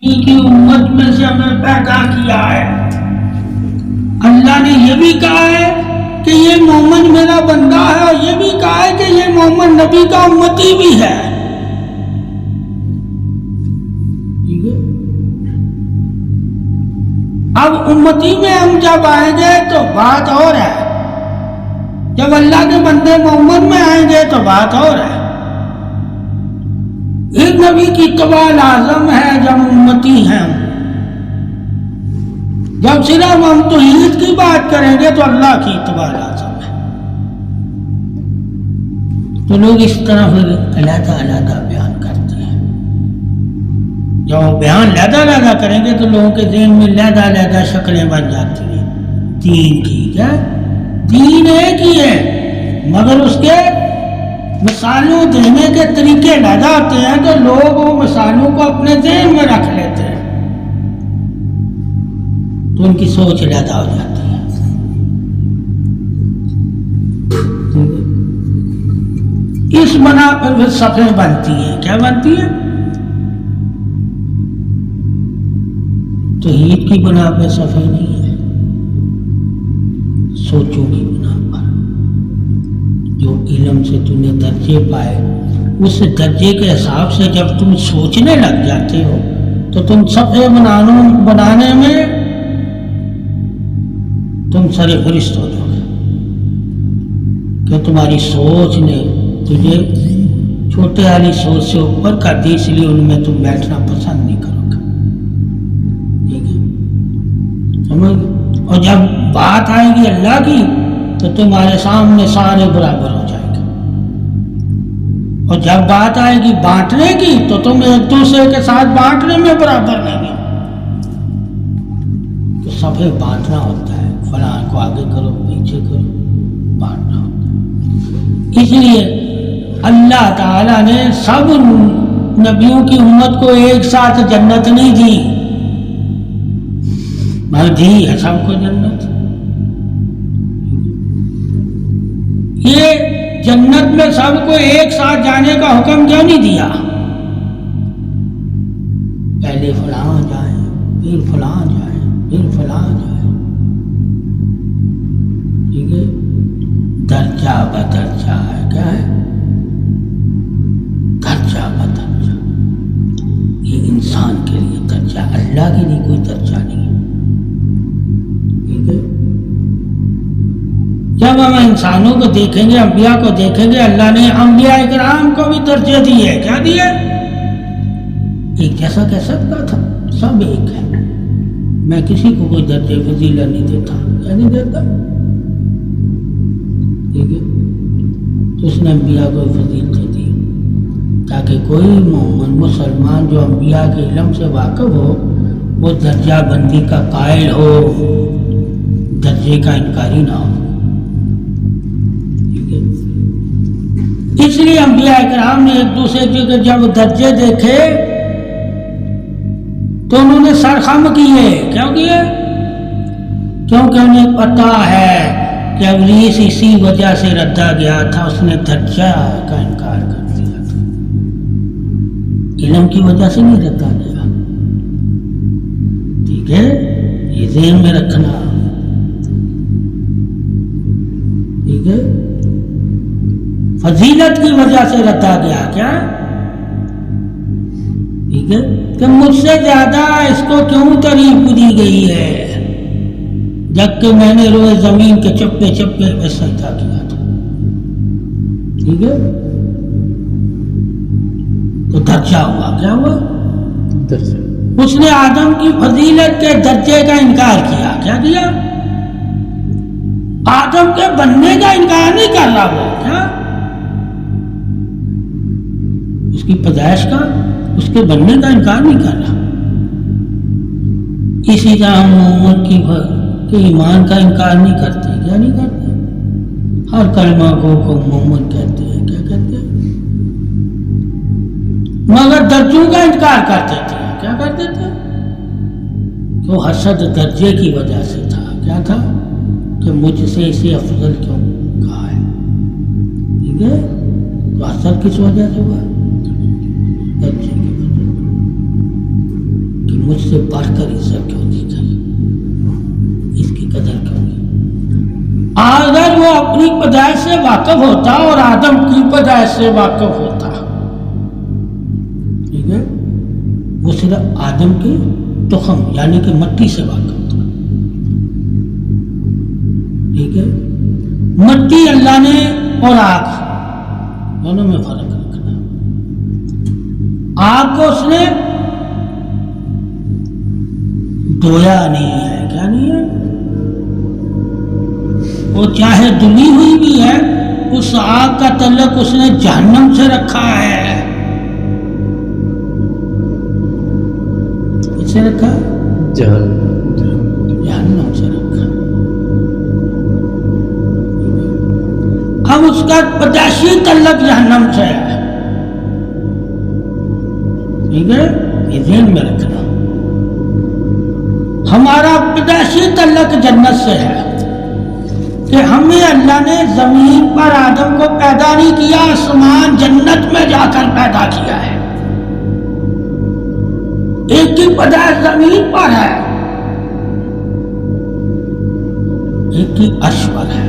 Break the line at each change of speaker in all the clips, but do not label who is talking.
کی امت میں سے ہمیں پیدا کیا ہے۔ اللہ نے یہ بھی کہا ہے کہ یہ محمد میرا بندہ ہے، اور یہ بھی کہا ہے کہ یہ محمد نبی کا امتی بھی ہے۔ ٹھیک ہے، اب امتی میں ہم جب آئیں گے تو بات اور ہے، جب اللہ کے بندے محمد میں آئیں گے تو بات اور ہے۔ ایک نبی کی اتباع لازم ہے جب امتی ہیں ہم۔ جب صرف ہم توحید کی بات کریں گے تو اللہ کی اتباع لازم ہے۔ تو لوگ اس طرح پھر علیحدہ علیحدہ بیان کرتے ہیں۔ جب وہ بیان علیحدہ کریں گے تو لوگوں کے ذہن میں علیحدہ شکلیں بن جاتی ہیں دین کی۔ کیا دین ایک ہی ہے، مگر اس کے مثالوں دینے کے طریقے علیحدہ ہوتے ہیں، تو لوگ وہ مثالوں کو اپنے ذہن میں رکھ لیتے ہیں، تو ان کی سوچ علیحدہ ہو جاتی ہے۔ اس بنا پر پھر صفحے بنتی ہیں۔ کیا بنتی ہیں؟ توحید کی بنا پہ صفحے نہیں ہے، سوچوں کی بنا پر۔ جو علم سے تم نے درجے پائے، اس درجے کے حساب سے جب تم سوچنے لگ جاتے ہو تو تم صفحے بنانے میں تم سر فہرست ہو جاؤ گے، کہ تمہاری سوچ نے تجھے چھوٹے والی سوچ سے اوپر کر دی، اس لیے ان میں تم بیٹھنا پسند نہیں کرو گے۔ ٹھیک ہے، سمجھ؟ اور جب بات آئے گی اللہ کی تو تمہارے سامنے سارے برابر ہو جائیں گے، اور جب بات آئے گی بانٹنے کی تو تم ایک دوسرے کے ساتھ بانٹنے میں برابر نہیں ہو۔ تو صفحے بانٹنا ہوتا ہے، فلاں کو آگے کرو پیچھے کرو، بانٹنا ہوتا ہے۔ اس لیے اللہ تعالیٰ نے سب نبیوں کی امت کو ایک ساتھ جنت نہیں دی، مگر دی ہے سب کو جنت۔ یہ جنت میں سب کو ایک ساتھ جانے کا حکم کیوں نہیں دیا؟ پہلے فلاں جائیں، پھر فلاں جائیں، پھر فلاں جائیں۔ ٹھیک ہے، درجہ بدرجہ ہے۔ کیا ہے؟ درجہ بدرجہ۔ یہ انسان کے لیے درجہ، اللہ کے لیے کوئی درجہ نہیں ہے۔ ٹھیک ہے، جب ہم انسانوں کو دیکھیں گے، انبیاء کو دیکھیں گے، اللہ نے انبیاء کرام کو بھی درجے دیے۔ کیا دیے؟ ایک جیسا کہہ سکتا تھا، سب ایک ہے، میں کسی کو کوئی درجے فضیلت نہیں دیتا۔ کیا نہیں دیتا؟ ٹھیک ہے، تو اس نے انبیاء کو فضیلت دی تاکہ کوئی مومن مسلمان جو انبیاء کے علم سے واقف ہو وہ درجہ بندی کا قائل ہو، درجے کا انکاری نہ ہو۔ اس لیے انبیاء کرام نے ایک دوسرے کے جب درجے دیکھے تو انہوں نے سرخم کیے۔ کیوں کیے؟ کیونکہ انہیں پتا ہے کہ ابلیس اسی وجہ سے ردا گیا تھا، اس نے درجہ کا انکار کر دیا تھا، علم کی وجہ سے نہیں ردا گیا۔ ٹھیک ہے، یہ ذہن میں رکھنا۔ ٹھیک ہے، فضیلت کی وجہ سے ردا گیا۔ کیا؟ ٹھیک ہے، کہ مجھ سے زیادہ اس کو کیوں تعریف دی گئی ہے، جبکہ میں نے روئے زمین کے چپے چپے میں سجدہ کیا تھا۔ ٹھیک ہے، تو درجہ ہوا۔ کیا ہوا؟ درجہ۔ اس نے آدم کی فضیلت کے درجے کا انکار کیا۔ کیا کیا؟ آدم کے بننے کا انکار نہیں کر رہا وہ۔ کیا؟ اس کی پیدائش کا، اس کے بننے کا انکار نہیں کر رہا۔ اسی طرح ہم محمد کے ایمان کا انکار نہیں کرتے۔ کیا نہیں کرتے؟ ہر کلمہ کو محمد کہتے ہیں۔ کیا کہتے ہیں؟ مگر درجوں کا انکار کر دیتے ہیں۔ کیا کر دیتے ہیں؟ تو حسد درجے کی وجہ سے تھا۔ کیا تھا؟ کہ مجھ سے اسے افضل کیوں کہا ہے۔ ٹھیک ہے، تو حسد کس وجہ سے ہوا؟ درجے کی وجہ، کہ مجھ سے بڑھ کر عزت کیوں دی گئی، اس کی قدر کیوں نہیں؟ اگر وہ اپنی پیدائش سے واقف ہوتا اور آدم کی پیدائش سے واقف ہوتا، ٹھیک ہے، وہ صرف آدم کے تخم یعنی کہ مٹی سے واقف تھا، ٹھیک ہے، مٹی اللہ نے اور آگ دونوں میں فرق رکھنا۔ آگ کو اس نے دھویا نہیں ہے، کیا نہیں ہے، وہ چاہے دھلی ہوئی بھی ہے، اس آگ کا تعلق اس نے جہنم سے رکھا ہے۔ کس سے رکھا؟ جہنم سے رکھا۔ اب اس کا پیدائشی تعلق جہنم سے ہے، ٹھیک ہے، یہ ذہن میں رکھنا۔ ہمارا پیدائشی تعلق جنت سے ہے کہ ہمیں اللہ نے زمین پر آدم کو پیدا نہیں کیا، آسمان جنت میں جا کر پیدا کیا ہے۔ ایک کی پیدائش زمین پر ہے، ایک کی عرش پر ہے،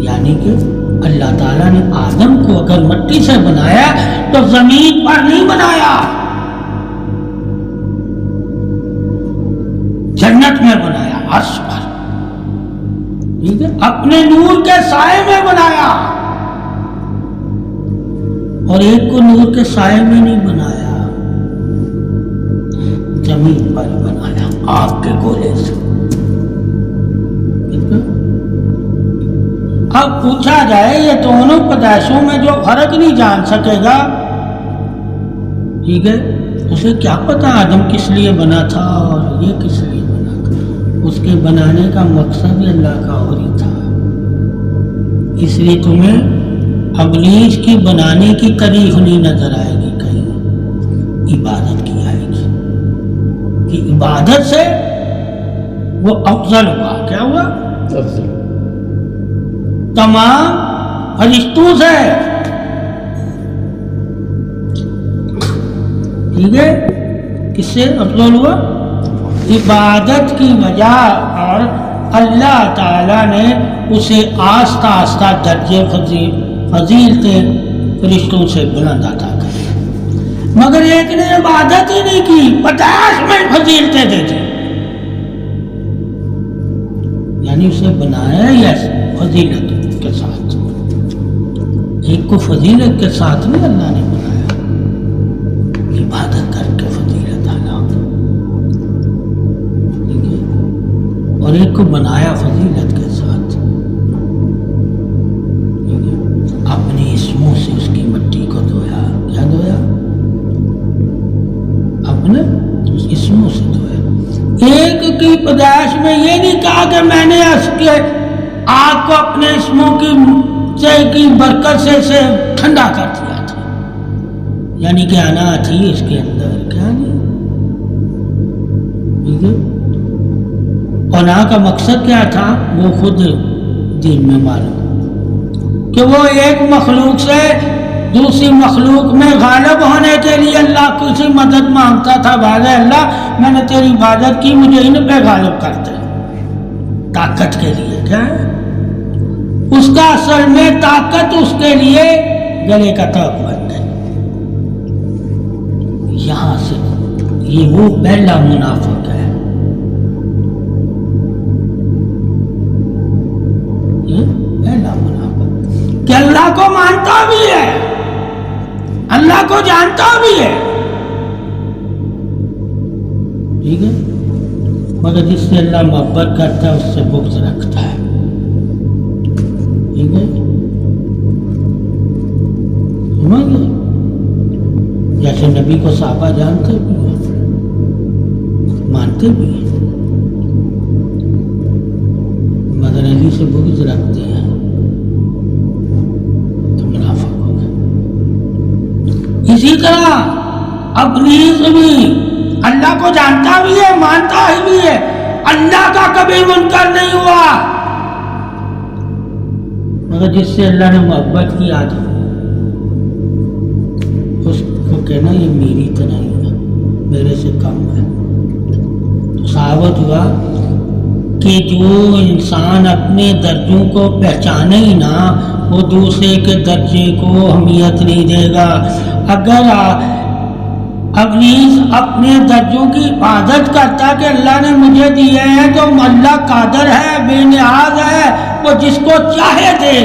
یعنی کہ اللہ تعالیٰ نے آدم کو اگر مٹی سے بنایا تو زمین پر نہیں بنایا، جنت میں بنایا، عرش پر، ٹھیک ہے، اپنے نور کے سائے میں بنایا، اور ایک کو نور کے سائے میں نہیں بنایا، زمین پر بنایا آگ کے گولے سے۔ اب پوچھا جائے یہ دونوں پیدائشوں میں جو فرق نہیں جان سکے گا، ٹھیک ہے، اسے کیا پتا آدم کس لیے بنا تھا اور یہ کس لیے بنا تھا؟ اس کے بنانے کا مقصد بھی اللہ کا اور ہی تھا۔ اس لیے تمہیں ابلیس کی بنانے کی تاریخ نہیں نظر آئے گی، کہیں عبادت کی آئے گی، کہ عبادت سے وہ افضل ہوا۔ کیا ہوا؟ افضل تمام فرشتوں سے، ٹھیک ہے، کس سے افضل ہوا؟ عبادت کی وجہ، اور اللہ تعالیٰ نے اسے آہستہ آہستہ درجے فضیلتیں فرشتوں سے بلند عطا کر، مگر ایک نے عبادت ہی نہیں کی، 50 میں فضیلتیں دے دی، یعنی اسے بنایا یا فضیلت کے ساتھ، ایک کو فضیلت کے ساتھ نہیں اللہ نے بنایا، عبادت کر کے فضیلت اعلیٰ، ٹھیک ہے، اور ایک کو بنایا فضیلت کے ساتھ، ٹھیک ہے، اپنے اسموں سے اس کی مٹی کو دھویا۔ کیا دھویا؟ اپنے اسموں سے دھویا۔ ایک کی پیدائش میں یہ نہیں کہا کہ میں نے اس کے آگ کو اپنے اسموں کی برکت سے اسے ٹھنڈا کر دیا تھا، یعنی کہ انا تھی اس کے اندر، کیا نہیں، ٹھیک ہے، اور انا کا مقصد کیا تھا وہ خود دین میں معلوم، کہ وہ ایک مخلوق سے دوسری مخلوق میں غالب ہونے کے لیے اللہ کو اسی مدد مانگتا تھا، بھائی اللہ میں نے تیری عبادت کی، مجھے ان پہ غالب کر دے، طاقت کے لیے۔ کیا ہے اس کا اصل میں طاقت اس کے لیے گلے کا تاپ بن گئی۔ یہاں سے یہ وہ پہلا منافق ہے، یہ پہلا منافق کہ اللہ کو مانتا بھی ہے، اللہ کو جانتا بھی ہے، ٹھیک ہے، مگر جس سے اللہ محبت کرتا ہے اس سے بغض رکھتا ہے، ٹھیک ہے، سمجھ گئے؟ جیسے نبی کو صحابہ جانتے بھی ہیں، مانتے بھی ہیں، مگر علی سے بغض رکھتے ہیں تو منافق ہو گئے۔ اسی طرح ابلیس بھی اللہ کو جانتا بھی ہے، مانتا ہی بھی ہے، اللہ کا کبھی منکر نہیں ہوا، مگر جس سے اللہ نے محبت کی آدم، اس کو کہنا یہ میری تو نہیں ہے، میرے سے کم ہے. تو ثابت ہوا کہ جو انسان اپنے درجوں کو پہچانے ہی نہ وہ دوسرے کے درجے کو اہمیت نہیں دے گا. اگر ابلیس اپنے درجوں کی حفاظت کرتا کہ اللہ نے مجھے دیے ہیں تو اللہ قادر ہے، بے نیاز ہے، وہ جس کو چاہے دے.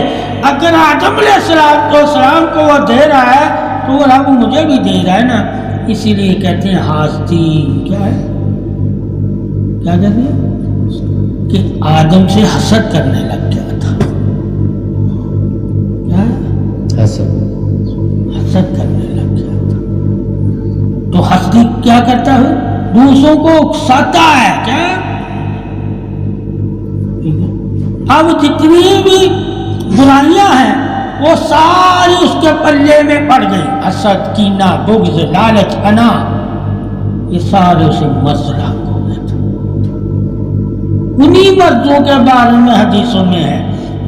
اگر آدم علیہ السلام کو وہ دے رہا ہے تو وہ رب مجھے بھی دے رہا ہے نا. اسی لیے کہتے ہیں حاسدی. کیا ہے؟ کیا کہتے ہیں؟ کہ آدم سے حسد کرنے لگ گیا تھا. کیا ہے؟ حسد کرنے لگ گیا تھا. تو حسدی کیا کرتا ہے؟ دوسروں کو اکساتا ہے. کیا؟ اب جتنی بھی برائیاں ہیں وہ ساری اس کے پلے میں پڑ گئی. حسد، کینہ، بغض، لالچ، انا، یہ سارے اسے مرض لاحق ہو گئے تھے. انہی مرضوں کے بارے میں حدیثوں میں ہے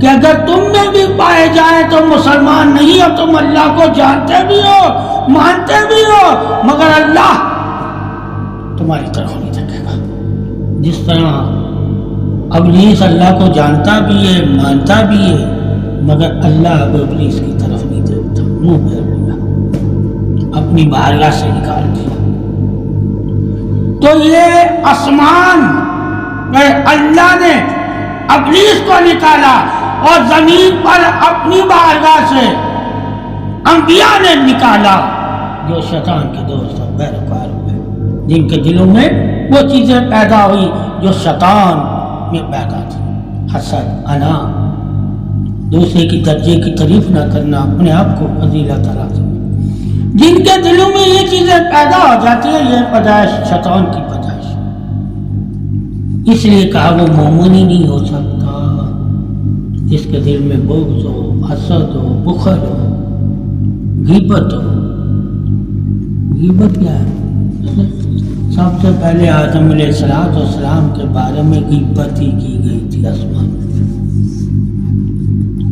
کہ اگر تم میں بھی پائے جائیں تو مسلمان نہیں ہو، تم اللہ کو جانتے بھی ہو، مانتے بھی ہو، مگر اللہ تمہاری طرف نہیں دیکھے گا. جس طرح ابلیس اللہ کو جانتا بھی ہے، مانتا بھی ہے، مگر اللہ اب ابلیس کی طرف نہیں دیکھتا. منہ پھیر لیا، اپنی بارگاہ سے نکال دیا. تو یہ آسمان میں اللہ نے ابلیس کو نکالا اور زمین پر اپنی بارگاہ سے انبیاء نے نکالا جو شیطان کے دوست اور پیروکار ہوئے، جن کے دلوں میں وہ چیزیں پیدا ہوئی جو شیطان میں پیدا تھی. حسد، انا، دوسرے کی درجے کی تعریف نہ کرنا، اپنے آپ کو فضیلت راضی. جن کے دلوں میں یہ چیزیں پیدا ہو جاتی ہیں یہ پیدائش شیطان کی پیدائش. اس لیے کہا وہ مومن ہی نہیں ہو سکتا جس کے دل میں بغض ہو، حسد ہو، بخل ہو، غیبت ہو. غیبت کیا ہے؟ سب سے پہلے آدم علیہ السلام کے بارے میں غیبت ہی کی گئی تھی آسمان میں.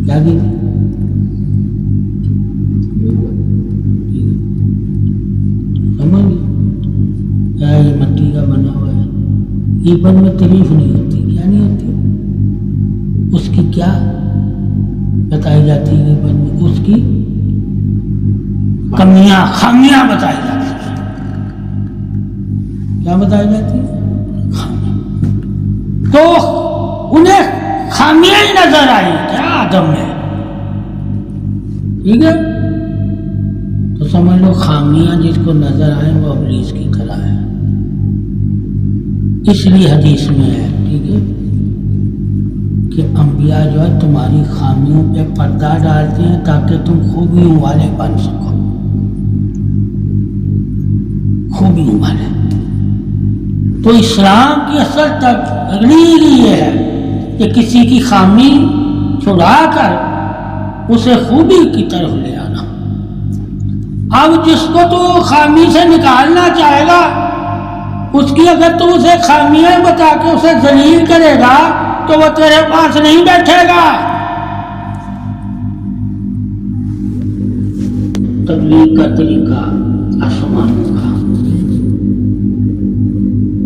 کیا کی تھی؟ سمجھ کیا یہ مٹی کا بنا ہوا ہے. غیبت میں تعریف نہیں ہوتی. کیا نہیں ہوتی؟ اس کی کیا بتائی جاتی ہے؟ غیبت میں اس کی کمیاں، خامیاں بتائی جاتی ہیں. کیا بتائی جاتی ہے؟ خامیاں. تو انہیں خامیاں ہی نظر آئی کیا آدم میں؟ ٹھیک ہے، تو سمجھ لو خامیاں جس کو نظر آئیں وہ ابلیس کی طرح ہے. اس لیے حدیث میں ہے، ٹھیک ہے، کہ انبیاء جو ہے تمہاری خامیوں پہ پردہ ڈالتے ہیں تاکہ تم خوبیوں والے بن سکو. خوبیوں والے. تو اسلام کی اصل تبلیغ یہ ہے کہ کسی کی خامی چھڑا کر اسے خوبی کی طرف لے آنا. اب جس کو تو خامی سے نکالنا چاہے گا اس کی اگر تو اسے خامیاں بتا کے اسے ذلیل کرے گا تو وہ تیرے پاس نہیں بیٹھے گا. تبلیغ کا طریقہ آسمان کا،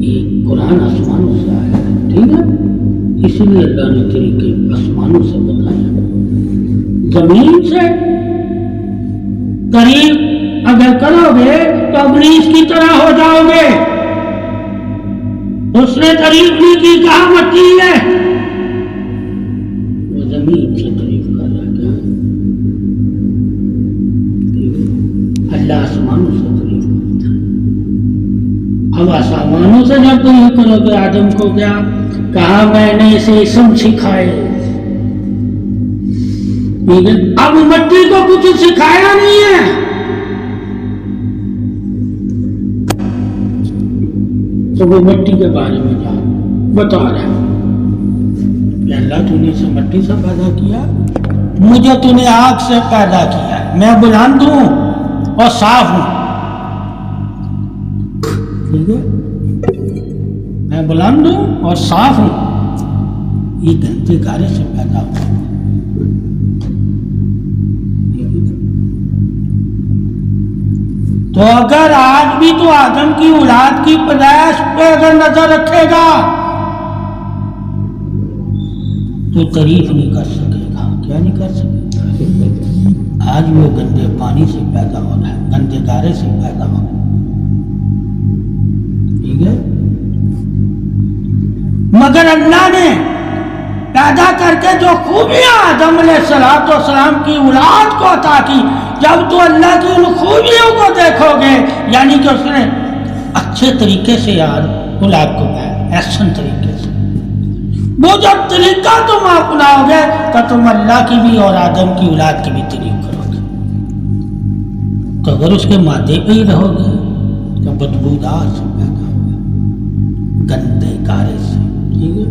یہ قرآن آسمانوں سے آیا ہے. ٹھیک ہے، اسی لیے اللہ نے طریقے آسمانوں سے بتایا. زمین سے قریب اگر کرو گے تو ابلیس کی طرح ہو جاؤ گے. اس نے تعریف نہیں کی، کہا مٹی ہے، وہ زمین سے تعریف کر رہا ہے. اللہ آسمانوں سے تعریف کرتا ہے. اب آسمانوں سے جب تم یہ کرو گے، آدم کو کیا کہا؟ میں نے اسے اسم سکھائے. ٹھیک ہے، اب مٹی کو کچھ سکھایا نہیں ہے. تو وہ مٹی کے بارے میں بتا رہا ہے کہ اللہ تو نے اسے مٹی سے پیدا کیا، مجھے تو نے آگ سے پیدا کیا. میں بلند ہوں اور صاف ہوں. ٹھیک ہے، میں بلند ہوں اور صاف ہوں. یہ گندے کارے سے پیدا ہوا. تو اگر آج بھی تو آدم کی اولاد کی پیدائش پہ اگر نظر رکھے گا تو تعریف نہیں کر سکے گا. کیا نہیں کر سکے گا؟ آج وہ گندے پانی سے پیدا ہو رہا ہے, گندے گارے سے پیدا ہو رہا ہے. ٹھیک ہے, مگر اللہ نے پیدا کر کے جو خوبیاں آدم علیہ السلام کی اولاد کو عطا کی, جب تو اللہ کی ان خوبیوں کو دیکھو گے, یعنی کہ اس نے اچھے طریقے سے یار اولاد کو پایا, احسن طریقے سے, وہ جب طریقہ تم اپناؤ گے تو تم اللہ کی بھی اور آدم کی اولاد کی بھی تعریف کرو گے. تو اگر اس کے مادے پہ ہی رہو گے تو بدبودار سے پیدا ہوگا, گندے گارے سے, ٹھیک ہے,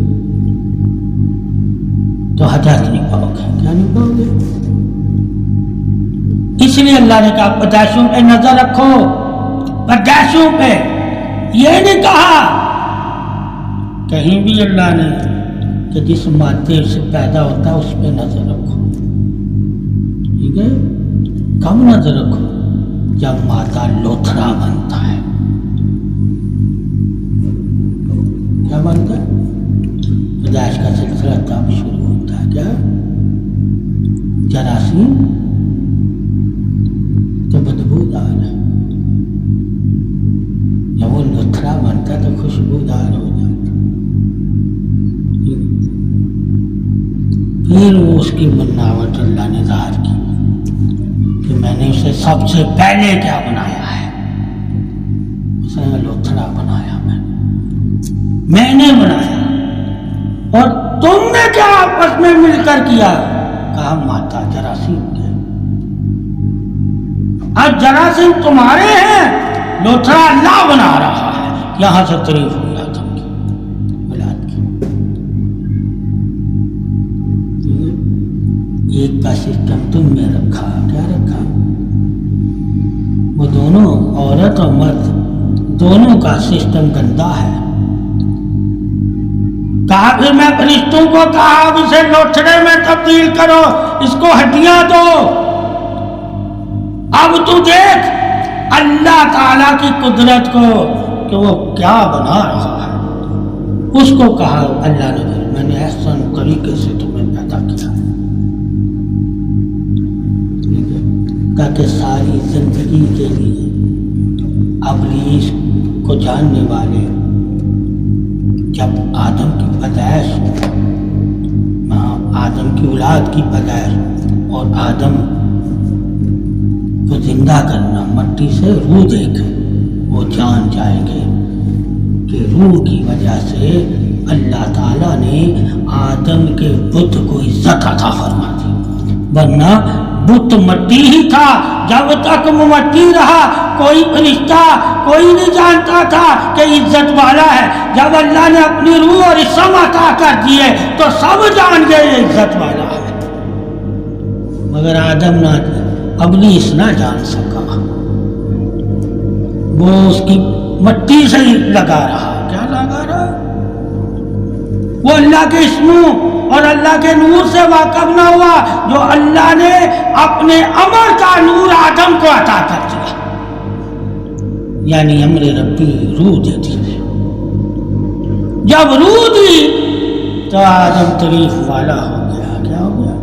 تو ہدایت نہیں پاؤ گے. کیا نہیں پاؤ گے؟ اس لیے اللہ نے کہا پیدائشوں پہ نظر رکھو, پیدائشوں پہ. یہ نہیں کہا کہیں بھی اللہ نے کہ جس مادے سے پیدا ہوتا ہے اس پہ نظر رکھو. ٹھیک ہے, کب نظر رکھو؟ جب مادہ لوتھڑا بنتا ہے. کیا بنتا ہے؟ پیدائش کا سلسلہ تب شروع ہوتا ہے. کیا؟ جراثیم تو بدبودار ہے, جب وہ لوتھڑا بنتا ہے تو خوشبودار ہو جاتا ہے. پھر وہ اس کی بناوٹ اللہ نے ظاہر کی کہ میں نے اسے سب سے پہلے کیا بنایا ہے, اسے لوتھڑا بنایا, میں نے بنایا. اور تم نے کیا آپس میں مل کر کیا؟ کہا مادہ جراثیم کے. اب جراثیم تمہارے ہیں, لوتھڑا اللہ بنا رہا ہے. یہاں سے تعریف ہوئی آدم کی اولاد کی. ایک کا سسٹم تم نے رکھا. کیا رکھا؟ وہ دونوں عورت اور مرد دونوں کا سسٹم گندا ہے. کہا پھر میں فرشتوں کو کہا اب اسے لوتھڑے میں تبدیل کرو, اس کو ہڈیاں دو. اب تو دیکھ اللہ تعالیٰ کی قدرت کو کہ وہ کیا بنا رہا ہے. اس کو کہا اللہ نے میں نے احسن طریقے سے تمہیں پیدا کیا ہے تاکہ ساری زندگی کے لیے ابلیس کو جاننے والے جب آدم کی پیدائش, آدم کی اولاد کی پیدائش اور آدم کو زندہ کرنا, مٹی سے روح دے کر وہ جان جائیں گے کہ روح کی وجہ سے اللہ تعالیٰ نے آدم کے بت کو عزت عطا فرما دی. ورنہ بت مٹی ہی تھا, جب تک وہ مٹی رہا کوئی فرشتہ کوئی نہیں جانتا تھا کہ عزت والا ہے. جب اللہ نے اپنی روح اور اسم عطا کر دیے تو سب جان گئے یہ عزت والا ہے. مگر آدم نہ, ابلیس نہ جان سکا, وہ اس کی مٹی سے ہی لگا رہا. کیا لگا رہا؟ وہ اللہ کے اسموں اور اللہ کے نور سے واقف نہ ہوا جو اللہ نے اپنے امر کا نور آدم کو عطا کر دیا. یعنی امر ربی روح دے دی. جب روح دی تو آدم تعریف والا ہو گیا. کیا ہو گیا؟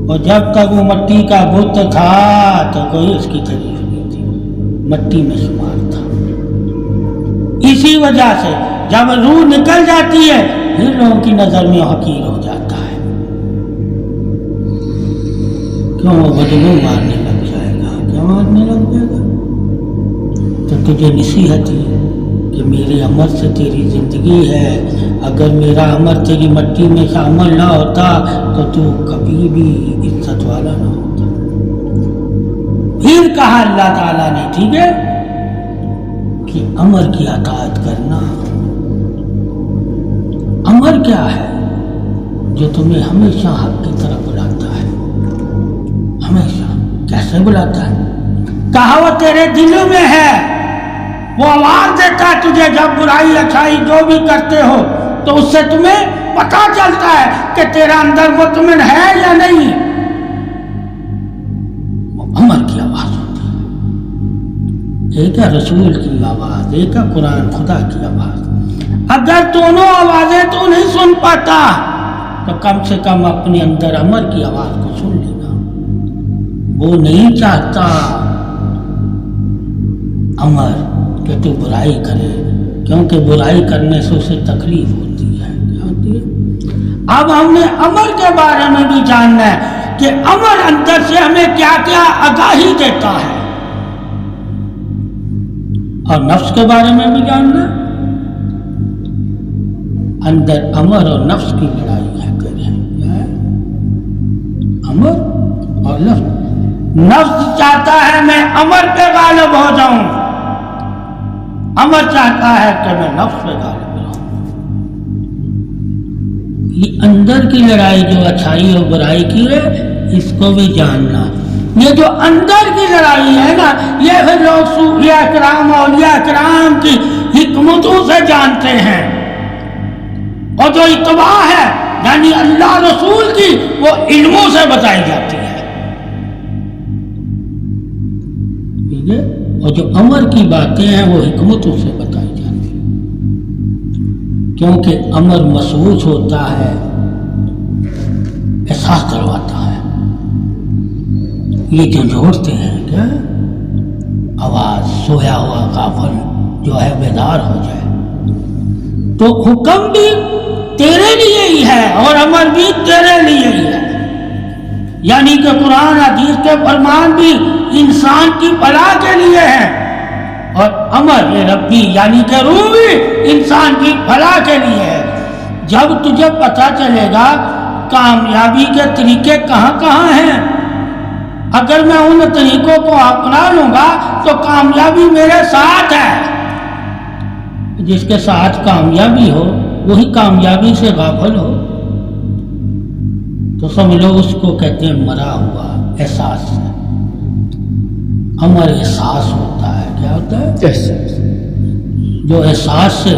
اور جب تک وہ مٹی کا بت تھا تو کوئی اس کی تعریف نہیں تھی, مٹی میں شمار تھا. اسی وجہ سے جب روح نکل جاتی ہے پھر لوگوں کی نظر میں حقیر ہو جاتا ہے. کیوں؟ بدبو مارنے لگ جائے گا. کیا مارنے لگ جائے گا؟ تو تجھے نصیحت ہے کہ میرے عمل سے تیری زندگی ہے. اگر میرا عمل تیری مٹی میں شامل نہ ہوتا تو کبھی بھی عزت والا نہ ہوتا. پھر کہا اللہ تعالیٰ نے ٹھیک ہے کہ امر کی اطاعت کرنا. امر کیا ہے؟ جو تمہیں ہمیشہ حق کی طرف بلاتا ہے. ہمیشہ کیسے بلاتا ہے؟ کہا وہ تیرے دلوں میں ہے, وہ آواز دیتا ہے تجھے جب برائی اچھائی جو بھی کرتے ہو تو اس سے تمہیں پتہ چلتا ہے کہ تیرا اندر مطمئن ہے یا نہیں. وہ امر کی آواز ہوتی ہے. ایک ہے رسول کی آواز، ایک ہے قرآن خدا کی آواز۔ اگر دونوں آوازیں تو نہیں سن پاتا تو کم سے کم اپنے اندر امر کی آواز کو سن لینا۔ وہ نہیں چاہتا امر کہ تو برائی کرے، کیونکہ برائی کرنے سے اسے تکلیف ہوتی ہے۔ کیا ہوتی ہے؟ اب ہم نے امر کے بارے میں بھی جاننا ہے کہ امر اندر سے ہمیں کیا کیا آگاہی دیتا ہے، اور نفس کے بارے میں بھی جاننا ہے۔ اندر امر اور نفس کی لڑائی ہے، کیا ہے؟ امر اور نفس۔ نفس چاہتا ہے میں امر پہ غالب ہو جاؤں، امر چاہتا ہے کہ میں نفس پہ غالب رہوں۔ یہ اندر کی لڑائی جو اچھائی اور برائی کی ہے، اس کو بھی جاننا۔ یہ جو اندر کی لڑائی ہے نا، یہ پھر لوگ صوفیاء کرام اولیاء کرام کی حکمتوں سے جانتے ہیں، اور جو اتباع ہے یعنی اللہ رسول کی، وہ علموں سے بتائی جاتی ہے۔ ٹھیک ہے؟ اور جو امر کی باتیں ہیں وہ حکمتوں سے بتائی جاتی ہیں، کیونکہ امر محسوس ہوتا ہے، احساس کرواتا ہے۔ یہ جو جوڑتے ہیں کیا آواز، سویا ہوا غافل جو ہے بیدار ہو جائے، تو حکم بھی تیرے لیے ہی ہے اور امر بھی تیرے لیے ہی ہے، یعنی کہ قرآن حدیث کے فرمان بھی انسان کی بھلائی کے لیے ہے، اور امر ربی یعنی کہ روح بھی انسان کی بھلائی کے لیے ہے۔ جب تجھے پتہ چلے گا کامیابی کے طریقے کہاں کہاں ہیں، اگر میں ان طریقوں کو اپنا لوں گا تو کامیابی میرے ساتھ ہے۔ جس کے ساتھ کامیابی ہو وہی کامیابی سے غافل ہو، تو سمجھ لو اس کو کہتے ہیں مرا ہوا احساس سے۔ امر احساس ہوتا ہے، کیا ہوتا ہے؟ احساس۔ جو احساس سے